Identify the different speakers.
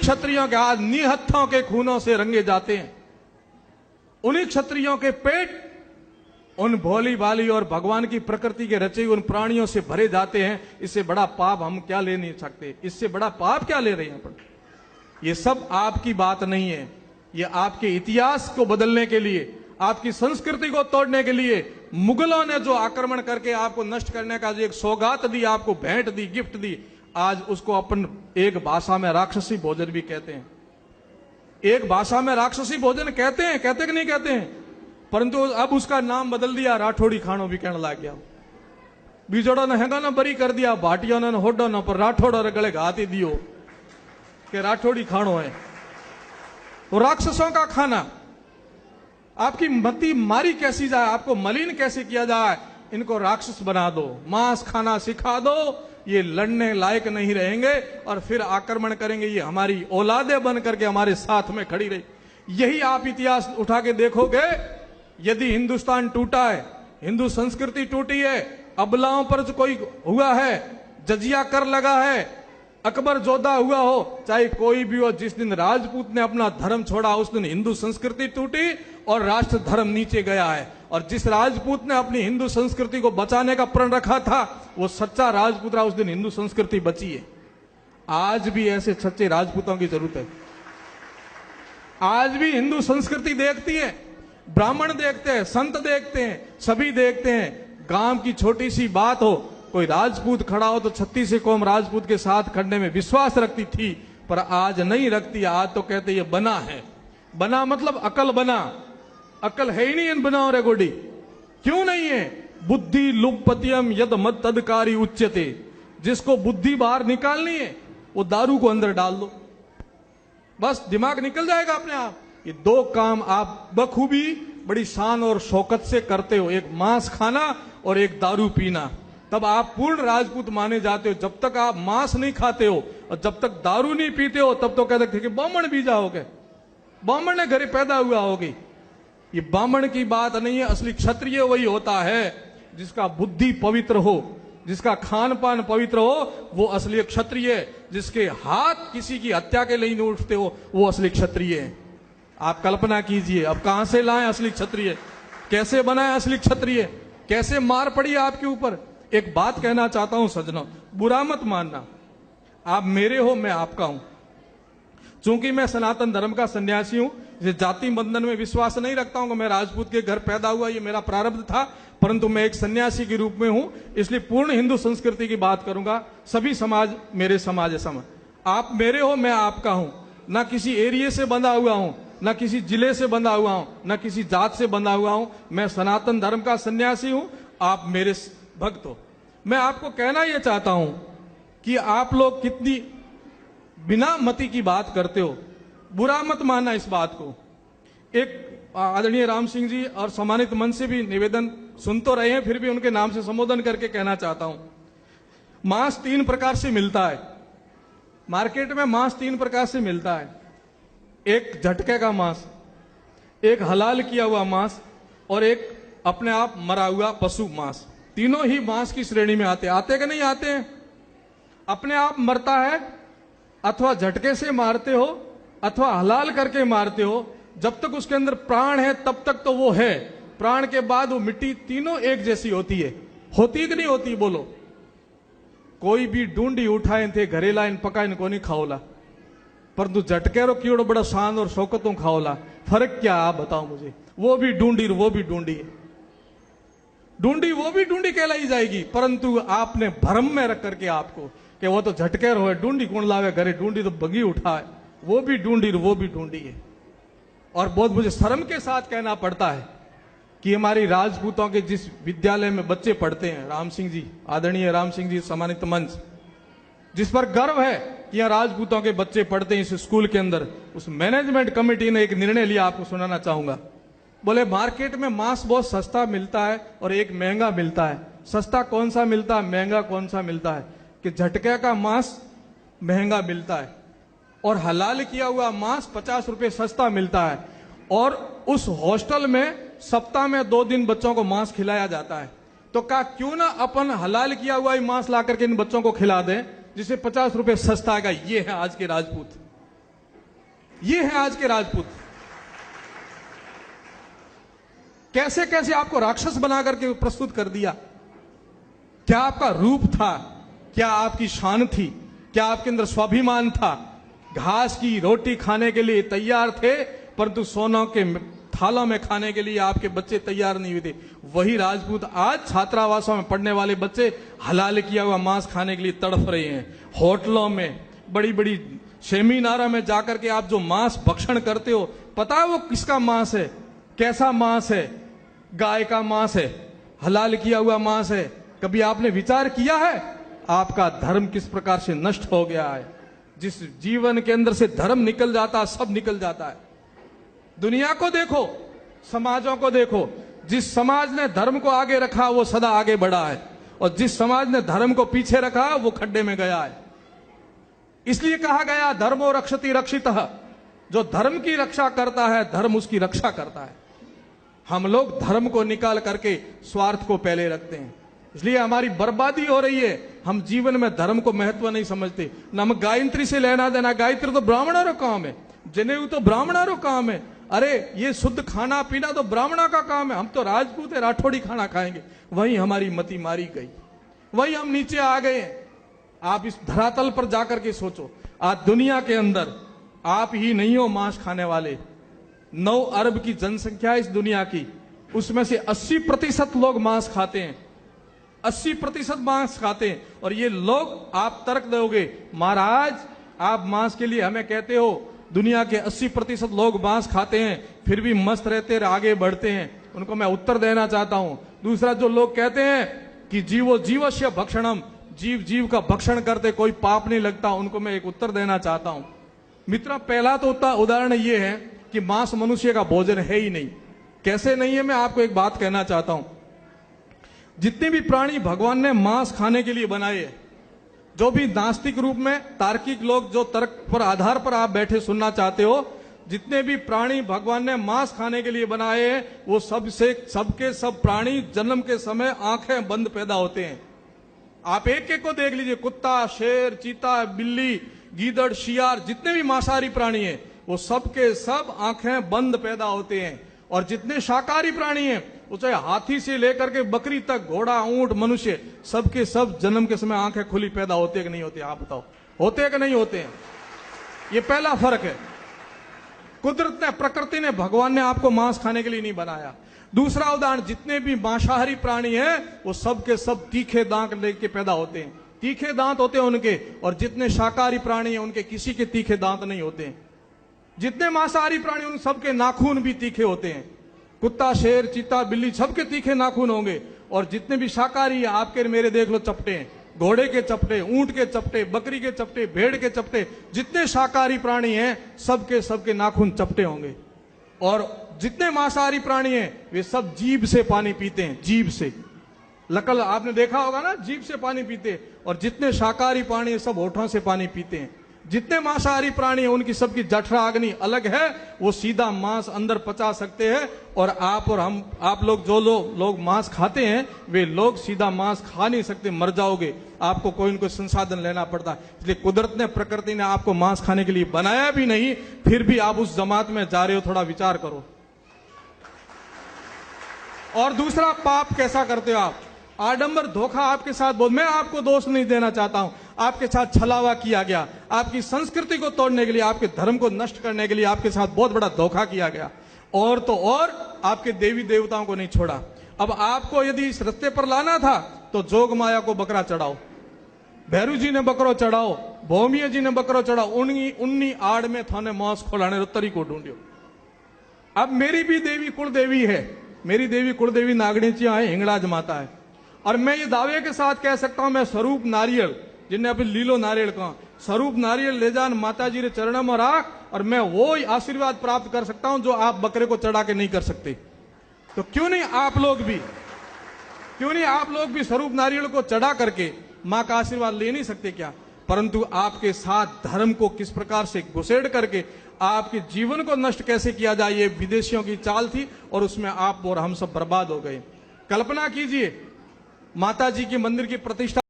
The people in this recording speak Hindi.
Speaker 1: क्षत्रियों के हाथ निहत्थों के खूनों से रंगे जाते हैं, उन्हीं क्षत्रियों के पेट उन भोली भाली और भगवान की प्रकृति के रचे उन प्राणियों से भरे जाते हैं। इससे बड़ा पाप हम क्या ले नहीं सकते, इससे बड़ा पाप क्या ले रहे हैं अपन। ये सब आपकी बात नहीं है, ये आपके इतिहास को बदलने के लिए, आपकी संस्कृति को तोड़ने के लिए मुगलों ने जो आक्रमण करके आपको नष्ट करने का जो एक सौगात दी, आपको भेंट दी, गिफ्ट दी, आज उसको अपन एक भाषा में राक्षसी भोजन भी कहते हैं। एक भाषा में राक्षसी भोजन कहते हैं, कहते कि नहीं कहते हैं, परंतु अब उसका नाम बदल दिया, राठौड़ी खानो भी कहने लग गया। बीजोड़ा ने हैगा ना बरी कर दिया, भाटिया ने होडो ना, पर राठौड़ा रे गले घात ही दियो कि राठौड़ी खानो है। तो राक्षसों का खाना, आपकी मति मारी कैसी जाए, आपको मलिन कैसे किया जाए, इनको राक्षस बना दो, मांस खाना सिखा दो, ये लड़ने लायक नहीं रहेंगे और फिर आक्रमण करेंगे, ये हमारी औलादे बन करके हमारे साथ में खड़ी रही। यही आप इतिहास उठा के देखोगे, यदि हिंदुस्तान टूटा है, हिंदू संस्कृति टूटी है, अबलाओं पर जो कोई हुआ है, जजिया कर लगा है, अकबर जोधा हुआ हो, चाहे कोई भी हो, जिस दिन राजपूत ने अपना धर्म छोड़ा उस दिन हिंदू संस्कृति टूटी और राष्ट्र धर्म नीचे गया है। और जिस राजपूत ने अपनी हिंदू संस्कृति को बचाने का प्रण रखा था वो सच्चा राजपूत रहा, उस दिन हिंदू संस्कृति बची है। आज भी ऐसे सच्चे राजपूतों की जरूरत है। आज भी हिंदू संस्कृति देखती है, ब्राह्मण देखते हैं, संत देखते हैं, सभी देखते हैं। गांव की छोटी सी बात हो, कोई राजपूत खड़ा हो तो 36 कौम राजपूत के साथ खड़ने में विश्वास रखती थी, पर आज नहीं रखती। आज तो कहते ये बना है, बना मतलब अकल बना, अकल है ही नहीं इन बनाओ रे गोडी। क्यों नहीं है? बुद्धि लुप्पत्यम यद मद तदकारी उच्यते। जिसको बुद्धि बाहर निकालनी है वो दारू को अंदर डाल दो, बस दिमाग निकल जाएगा अपने आप। ये दो काम आप बखूबी बड़ी शान और शौकत से करते हो, एक मांस खाना और एक दारू पीना, तब आप पूर्ण राजपूत माने जाते हो। जब तक आप मांस नहीं खाते हो और जब तक दारू नहीं पीते हो तब तो कहते थे कि ब्राह्मण बीजा होगे, ब्राह्मण ने घरे पैदा हुआ होगी। ये ब्राह्मण की बात नहीं है। असली क्षत्रिय वही होता है जिसका बुद्धि पवित्र हो, जिसका खान पान पवित्र हो, वो असली क्षत्रिय है। जिसके हाथ किसी की हत्या के लिए नहीं उठते हो वो असली क्षत्रिय है। आप कल्पना कीजिए, अब कहां से लाएं असली क्षत्रिय, कैसे बनाए असली क्षत्रिय, कैसे मार पड़ी आपके ऊपर। एक बात कहना चाहता हूं सज्जनों, बुरा मत मानना, आप मेरे हो मैं आपका हूं। चूंकि मैं सनातन धर्म का सन्यासी हूं, ये जाति बंधन में विश्वास नहीं रखता हूं कि मैं राजपूत के घर पैदा हुआ, ये मेरा प्रारब्ध था, परंतु मैं एक सन्यासी के रूप में हूं, इसलिए पूर्ण हिंदू संस्कृति की बात करूंगा। सभी समाज मेरे समाज है समान। आप मेरे हो मैं आपका हूं, ना किसी एरिया से बंधा हुआ हूं, ना किसी जिले से बंधा हुआ हूं, ना किसी जात से बंधा हुआ हूं। मैं सनातन धर्म का सन्यासी हूं, आप मेरे भक्त हो। मैं आपको कहना यह चाहता हूं कि आप लोग कितनी बिना मति की बात करते हो, बुरा मत मानना इस बात को। एक आदरणीय राम सिंह जी और सम्मानित मन से भी निवेदन सुन तो रहे हैं, फिर भी उनके नाम से संबोधन करके कहना चाहता हूं। मांस 3 प्रकार से मिलता है मार्केट में, मांस 3 प्रकार से मिलता है। एक झटके का मांस, एक हलाल किया हुआ मांस और एक अपने आप मरा हुआ पशु मांस। तीनों ही मांस की श्रेणी में आते कि नहीं आते हैं? अपने आप मरता है, अथवा झटके से मारते हो, अथवा हलाल करके मारते हो। जब तक उसके अंदर प्राण है तब तक तो वो है, प्राण के बाद वो मिट्टी तीनों एक जैसी होती है। होती कि नहीं होती बोलो? कोई भी ढूंढी उठाए थे घरे लाइन पकाइन को नहीं खाओला, परंतु झटके रो कीड़ो बड़ा शान और शौकतों खाओला। फर्क क्या आप बताओ मुझे? वो भी ढूंढी वो भी ढूंढी है, ढूंढी वो भी ढूंढी कहलाई जाएगी, परंतु आपने भ्रम में रख करके आपको कि वो तो झटके रो है, ढूंढी कौन लावे घरे, ढूंढी तो बगी उठाए, वो भी ढूंढी वो भी ढूंढी है। और बहुत मुझे शर्म के साथ कहना पड़ता है कि हमारी राजपूतों के जिस विद्यालय में बच्चे पढ़ते हैं, राम सिंह जी, आदरणीय राम सिंह जी सम्मानित मंच, जिस पर गर्व है कि यहाँ राजपूतों के बच्चे पढ़ते हैं इस स्कूल के अंदर, उस मैनेजमेंट कमेटी ने एक निर्णय लिया, आपको सुनाना चाहूंगा। बोले मार्केट में मांस बहुत सस्ता मिलता है और एक महंगा मिलता है। सस्ता कौन सा मिलता है, महंगा कौन सा मिलता है? कि झटके का मांस महंगा मिलता है और हलाल किया हुआ मांस 50 रुपए सस्ता मिलता है। और उस हॉस्टल में सप्ताह में 2 दिन बच्चों को मांस खिलाया जाता है। तो कहा क्यों ना अपन हलाल किया हुआ ही मांस ला करके इन बच्चों को खिला दें, जिसे 50 रुपए सस्ता आएगा। ये है आज के राजपूत, ये है आज के राजपूत। कैसे कैसे आपको राक्षस बना करके प्रस्तुत कर दिया। क्या आपका रूप था, क्या आपकी शान थी, क्या आपके अंदर स्वाभिमान था। घास की रोटी खाने के लिए तैयार थे, परंतु सोनों के थालों में खाने के लिए आपके बच्चे तैयार नहीं हुए थे। वही राजपूत आज छात्रावासों में पढ़ने वाले बच्चे हलाल किया हुआ मांस खाने के लिए तड़फ रहे हैं। होटलों में, बड़ी बड़ी सेमिनारों में जाकर के आप जो मांस भक्षण करते हो, पता है वो किसका मांस है, कैसा मांस है? गाय का मांस है, हलाल किया हुआ मांस है। कभी आपने विचार किया है आपका धर्म किस प्रकार से नष्ट हो गया है? जिस जीवन के अंदर से धर्म निकल जाता, सब निकल जाता है। दुनिया को देखो, समाजों को देखो, जिस समाज ने धर्म को आगे रखा वो सदा आगे बढ़ा है, और जिस समाज ने धर्म को पीछे रखा वो खड्डे में गया है। इसलिए कहा गया धर्मो रक्षति रक्षितः, जो धर्म की रक्षा करता है धर्म उसकी रक्षा करता है। हम लोग धर्म को निकाल करके स्वार्थ को पहले रखते हैं, इसलिए हमारी बर्बादी हो रही है। हम जीवन में धर्म को महत्व नहीं समझते। न हम गायत्री से लेना देना, गायत्री तो ब्राह्मणों का काम है, जनेऊ तो ब्राह्मणों का काम है। अरे ये शुद्ध खाना पीना तो ब्राह्मणों का काम है, हम तो राजपूत है, राठौड़ी खाना खाएंगे। वही हमारी मति मारी गई, वही हम नीचे आ गए। आप इस धरातल पर जाकर के सोचो, आज दुनिया के अंदर आप ही नहीं हो मांस खाने वाले। 9 अरब की जनसंख्या इस दुनिया की, उसमें से 80% लोग मांस खाते हैं, 80% मांस खाते हैं। और ये लोग, आप तर्क दोगे महाराज आप मांस के लिए हमें कहते हो, दुनिया के 80% लोग मांस खाते हैं फिर भी मस्त रहते हैं, आगे बढ़ते हैं। उनको मैं उत्तर देना चाहता हूं। दूसरा, जो लोग कहते हैं कि जीवो जीवस्य भक्षणम, जीव जीव का भक्षण करते कोई पाप नहीं लगता, उनको मैं एक उत्तर देना चाहता हूं। मित्रों, पहला तो उदाहरण ये है कि मांस मनुष्य का भोजन है ही नहीं। कैसे नहीं है, मैं आपको एक बात कहना चाहता हूं। जितने भी प्राणी भगवान ने मांस खाने के लिए बनाए, जो भी नास्तिक रूप में तार्किक लोग, जो तर्क पर आधार पर आप बैठे सुनना चाहते हो, जितने भी प्राणी भगवान ने मांस खाने के लिए बनाए हैं, वो सबके सब प्राणी जन्म के समय आंखें बंद पैदा होते हैं। आप एक एक को देख लीजिए, कुत्ता, शेर, चीता, बिल्ली, गीदड़, शियार, जितने भी मांसाहारी प्राणी हैं वो सबके सब आंखें बंद पैदा होते हैं। और जितने शाकाहारी प्राणी हैं, वो चाहे हाथी से लेकर के बकरी तक, घोड़ा, ऊंट, मनुष्य, सबके सब जन्म के समय आंखें खुली पैदा होते हैं कि नहीं होते? आप बताओ, होते हैं कि नहीं होते हैं? ये पहला फर्क है। कुदरत ने, प्रकृति ने, भगवान ने आपको मांस खाने के लिए नहीं बनाया। दूसरा उदाहरण, जितने भी मांसाहारी प्राणी हैं वो सबके सब तीखे दांत लेके पैदा होते हैं, तीखे दांत होते हैं उनके। और जितने शाकाहारी प्राणी हैं उनके किसी के तीखे दांत नहीं होते हैं। जितने मांसाहारी प्राणी उन सबके नाखून भी तीखे होते हैं। कुत्ता, शेर, चीता, बिल्ली, सबके तीखे नाखून होंगे। और जितने भी शाकाहारी हैं, आपके मेरे देख लो चपटे हैं, घोड़े के चपटे, ऊंट के चपटे, बकरी के चपटे, भेड़ के चपटे, जितने शाकाहारी प्राणी हैं सबके नाखून चपटे होंगे। और जितने मांसाहारी प्राणी हैं वे सब जीभ से पानी पीते हैं, जीभ से। लकल आपने देखा होगा ना, जीभ से पानी पीते। और जितने शाकाहारी प्राणी हैं सब होठों से पानी पीते हैं। जितने मांसाहारी प्राणी हैं उनकी सबकी जठरा अग्नि अलग है, वो सीधा मांस अंदर पचा सकते हैं। और हम, आप लोग, जो लोग मांस खाते हैं, वे लोग सीधा मांस खा नहीं सकते, मर जाओगे। आपको कोई न कोई संसाधन लेना पड़ता है। इसलिए कुदरत ने, प्रकृति ने आपको मांस खाने के लिए बनाया भी नहीं, फिर भी आप उस जमात में जा रहे हो। थोड़ा विचार करो। और दूसरा, पाप कैसा करते हो आप? आडंबर, धोखा आपके साथ बहुत। मैं आपको दोष नहीं देना चाहता हूं, आपके साथ छलावा किया गया, आपकी संस्कृति को तोड़ने के लिए, आपके धर्म को नष्ट करने के लिए आपके साथ बहुत बड़ा धोखा किया गया। और तो और आपके देवी देवताओं को नहीं छोड़ा। अब आपको यदि इस रास्ते पर लाना था तो जोग माया को बकरा चढ़ाओ, भैरू जी ने बकरो चढ़ाओ, भौमिया जी ने बकरो चढ़ाओ। उन्नी आड़ में थाने मांस खोलाने तरीको ढूंढियो। अब मेरी भी देवी कुल देवी है, मेरी देवी कुल देवी नागणीचिया है, हिंगलाज माता है। और मैं ये दावे के साथ कह सकता हूं, मैं स्वरूप नारियल, जिन्हें अभी लीलो नारियल कहा, स्वरूप नारियल ले जान माता जी रे चरणों में राख, और मैं वो आशीर्वाद प्राप्त कर सकता हूं जो आप बकरे को चढ़ा के नहीं कर सकते। तो क्यों नहीं आप लोग भी स्वरूप नारियल को चढ़ा करके मां का आशीर्वाद ले नहीं सकते क्या? परंतु आपके साथ धर्म को किस प्रकार से घुसेड़ करके आपके जीवन को नष्ट कैसे किया जाए, ये विदेशियों की चाल थी। और उसमें आप और हम सब बर्बाद हो गए। कल्पना कीजिए, माता जी के मंदिर की प्रतिष्ठा